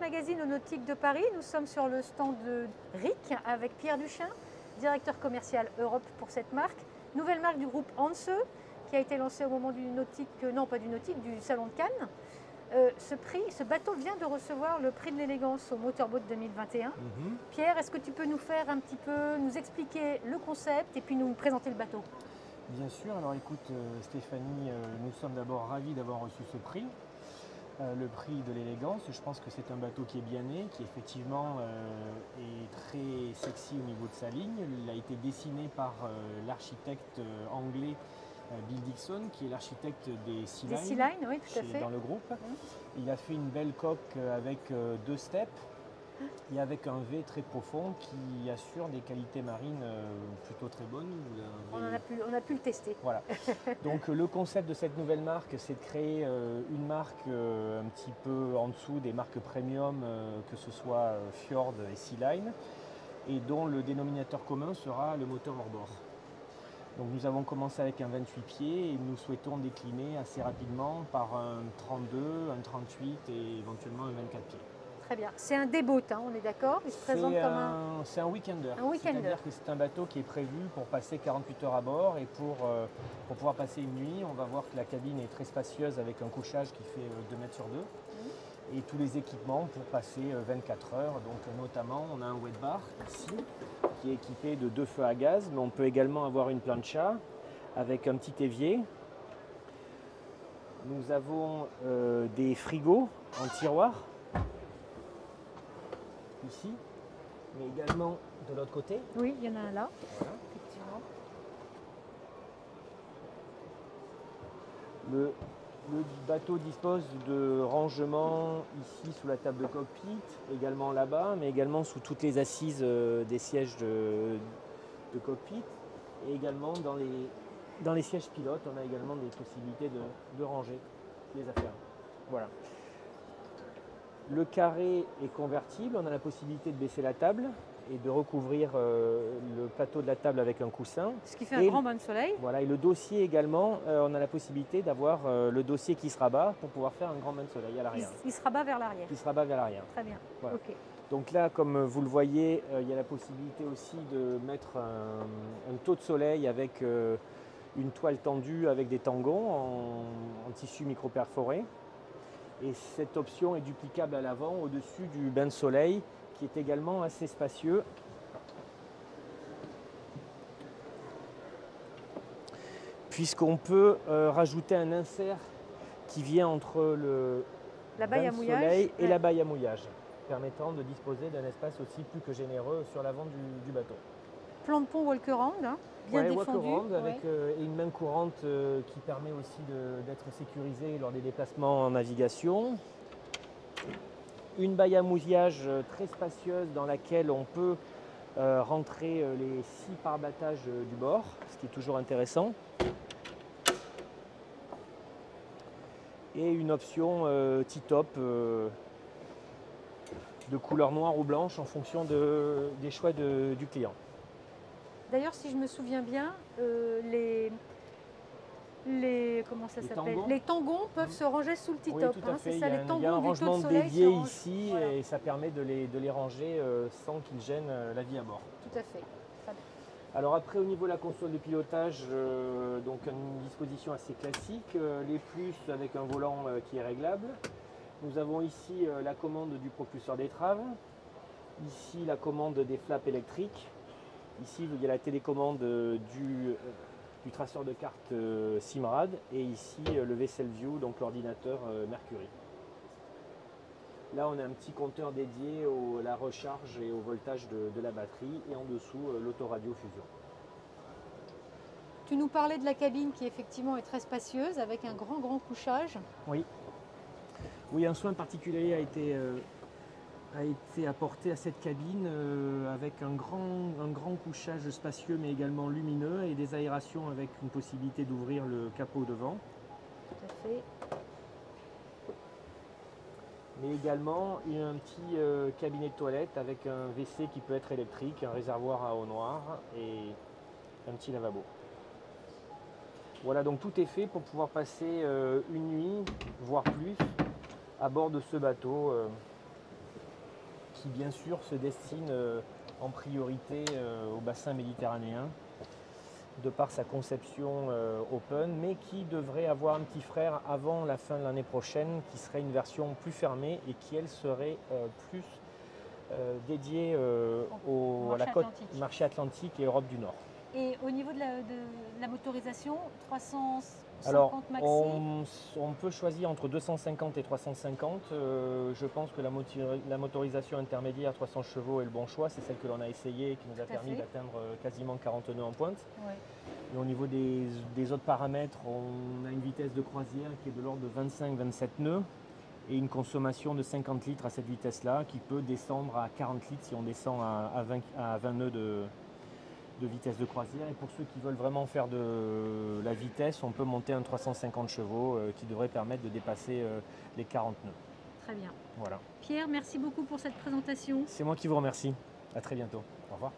magazine nautique de Paris. Nous sommes sur le stand de RIC avec Pierre Duchesne, directeur commercial Europe pour cette marque. Nouvelle marque du groupe Hanse qui a été lancée au moment du nautique, non pas du nautique, du salon de Cannes. Ce bateau vient de recevoir le prix de l'élégance au Motorboat 2021. Pierre, est-ce que tu peux nous faire un petit peu, nous expliquer le concept et puis nous présenter le bateau? Bien sûr, alors écoute Stéphanie, nous sommes d'abord ravis d'avoir reçu ce prix. Le prix de l'élégance, je pense que c'est un bateau qui est bien né, qui effectivement est très sexy au niveau de sa ligne. Il a été dessiné par l'architecte anglais Bill Dixon, qui est l'architecte des Sea Line. Des Sea Line, oui, tout à fait. Dans le groupe. Il a fait une belle coque avec deux steps et avec un V très profond qui assure des qualités marines plutôt très bonnes. On a pu le tester. Voilà. Donc le concept de cette nouvelle marque, c'est de créer une marque un petit peu en dessous des marques premium, que ce soit Fjord et Sea Line, et dont le dénominateur commun sera le moteur hors-bord. Donc nous avons commencé avec un 28 pieds et nous souhaitons décliner assez rapidement par un 32, un 38 et éventuellement un 24 pieds. Très bien. C'est un dayboat, hein, on est d'accord? Il se présente comme un... C'est un week-ender. Un week-ender. C'est-à-dire que c'est un bateau qui est prévu pour passer 48 heures à bord et pour pouvoir passer une nuit, on va voir que la cabine est très spacieuse avec un couchage qui fait 2 mètres sur 2 et tous les équipements pour passer 24 heures. Donc notamment, on a un wet bar ici qui est équipé de 2 feux à gaz, mais on peut également avoir une plancha avec un petit évier. Nous avons des frigos en tiroir ici, mais également de l'autre côté. Oui, il y en a un là, voilà. effectivement. Le bateau dispose de rangements ici sous la table de cockpit, également là-bas, mais également sous toutes les assises des sièges de cockpit, et également dans les sièges pilotes, on a également des possibilités de ranger les affaires. Voilà. Le carré est convertible, on a la possibilité de baisser la table et de recouvrir le plateau de la table avec un coussin. Ce qui fait un grand bain de soleil. Voilà, et le dossier également, on a la possibilité d'avoir le dossier qui se rabat pour pouvoir faire un grand bain de soleil à l'arrière. Il se rabat vers l'arrière. Il se rabat vers l'arrière. Très bien, voilà. ok. Donc là, comme vous le voyez, il y a la possibilité aussi de mettre un taux de soleil avec une toile tendue avec des tangons en tissu micro-perforé. Et cette option est duplicable à l'avant au-dessus du bain de soleil qui est également assez spacieux. Puisqu'on peut rajouter un insert qui vient entre la baille à mouillage soleil et la baille à mouillage, permettant de disposer d'un espace aussi plus que généreux sur l'avant du bateau. Plan de pont walk-around, hein, bien défendu. Walk-around avec une main courante qui permet aussi d'être sécurisée lors des déplacements en navigation. Une baille à mouillage très spacieuse dans laquelle on peut rentrer les 6 pare-battages du bord, ce qui est toujours intéressant. Et une option T-top de couleur noire ou blanche en fonction des choix du client. D'ailleurs, si je me souviens bien, comment ça s'appelle? Les tangons peuvent se ranger sous le T-top. Oui, tout à fait. C'est ça, les tangons il y a un du taux rangement de soleil dédié ici voilà. Et ça permet de les ranger sans qu'ils gênent la vie à bord. Tout à fait. Très bien. Alors après, au niveau de la console de pilotage, donc une disposition assez classique, les plus avec un volant qui est réglable. Nous avons ici la commande du propulseur d'étrave, ici la commande des flaps électriques, ici il y a la télécommande du traceur de carte Simrad et ici le Vessel View, donc l'ordinateur Mercury. Là on a un petit compteur dédié à la recharge et au voltage de la batterie et en dessous l'autoradio Fusion. Tu nous parlais de la cabine qui effectivement est très spacieuse avec un grand couchage. Oui. Oui, un soin particulier a été apporté à cette cabine avec un grand couchage spacieux mais également lumineux et des aérations avec une possibilité d'ouvrir le capot devant. Tout à fait. Mais également un petit cabinet de toilette avec un WC qui peut être électrique, un réservoir à eau noire et un petit lavabo. Voilà, donc tout est fait pour pouvoir passer une nuit, voire plus, à bord de ce bateau qui bien sûr se destine en priorité au bassin méditerranéen, de par sa conception open, mais qui devrait avoir un petit frère avant la fin de l'année prochaine, qui serait une version plus fermée et qui, elle, serait plus dédiée à la côte marché atlantique et Europe du Nord. Et au niveau de la motorisation, 350 Alors, maxi. on peut choisir entre 250 et 350. Je pense que la motorisation intermédiaire 300 chevaux est le bon choix. C'est celle que l'on a essayée et qui nous a permis d'atteindre quasiment 40 nœuds en pointe. Ouais. Et au niveau des autres paramètres, on a une vitesse de croisière qui est de l'ordre de 25-27 nœuds et une consommation de 50 litres à cette vitesse-là qui peut descendre à 40 litres si on descend à 20 nœuds de vitesse de croisière. Et pour ceux qui veulent vraiment faire de la vitesse, on peut monter un 350 chevaux qui devrait permettre de dépasser les 40 nœuds. Très bien. Voilà. Pierre, merci beaucoup pour cette présentation. C'est moi qui vous remercie. À très bientôt. Au revoir.